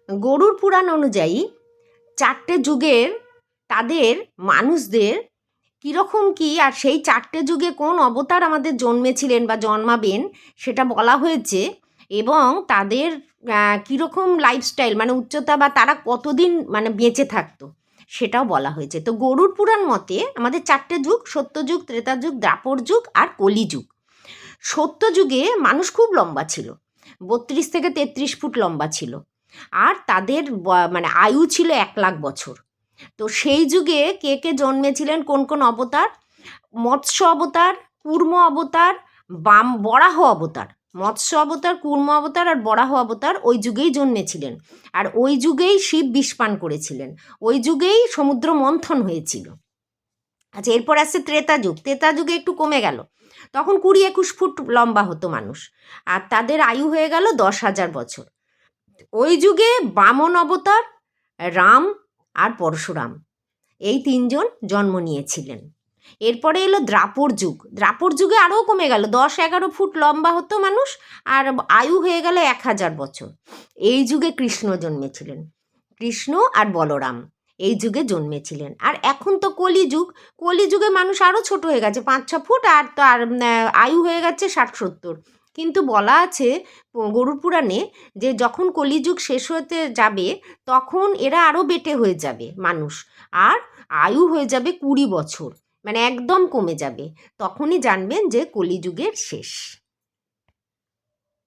গরুড় পুরাণ অনুযায়ী 4টে যুগের তাদের মানুষদের কীরকম কী আর সেই 4টে যুগে কোন অবতার আমাদের জন্মেছিলেন বা জন্মাবেন সেটা বলা হয়েছে, এবং তাদের কীরকম লাইফস্টাইল মানে উচ্চতা বা তারা কতদিন মানে বেঁচে থাকতো সেটাও বলা হয়েছে। তো গরুড় পুরাণ মতে আমাদের 4টে যুগ, সত্যযুগ, ত্রেতাযুগ, দ্বাপর যুগ আর কলিযুগ। সত্যযুগে মানুষ খুব লম্বা ছিল, 32 থেকে 33 ফুট লম্বা ছিল, আর তাদের মানে আয়ু ছিল 1,00,000 বছর। তো সেই যুগে কে কে জন্মেছিলেন, কোন কোন অবতার? মৎস্য অবতার, কূর্ম অবতার, বরাহ অবতার। মৎস্য অবতার, কূর্ম অবতার আর বরাহ অবতার ওই যুগেই জন্মেছিলেন, আর ওই যুগেই শিব বিষ পান করেছিলেন, ওই যুগেই সমুদ্র মন্থন হয়েছিল। আচ্ছা, এরপর আসছে ত্রেতা যুগ। ত্রেতা যুগে একটু কমে গেল, তখন 20-21 ফুট লম্বা হতো মানুষ, আর তাদের আয়ু হয়ে গেল 10,000 বছর। ওই যুগে বামন অবতার, রাম আর পরশুরাম, এই 3জন জন্ম নিয়েছিলেন। এরপরে এলো দ্রাপর যুগ। দ্রাপর যুগে আরও কমে গেল, 10-11 ফুট লম্বা হতো মানুষ, আর আয়ু হয়ে গেল 1,000 বছর। এই যুগে কৃষ্ণ জন্মেছিলেন, কৃষ্ণ আর বলরাম এই যুগে জন্মেছিলেন। আর এখন তো কলিযুগ, কলিযুগে মানুষ আরও ছোট হয়ে গেছে, 5-6 ফুট, আর তার আয়ু হয়ে গেছে 60-70। কিন্তু বলা আছে গরুড় পুরাণে যে যখন কলিযুগ শেষ হতে যাবে তখন এরা আরও বেটে হয়ে যাবে মানুষ, আর আয়ু হয়ে যাবে 20 বছর, মানে একদম কমে যাবে। তখনই জানবেন যে কলিযুগের শেষ।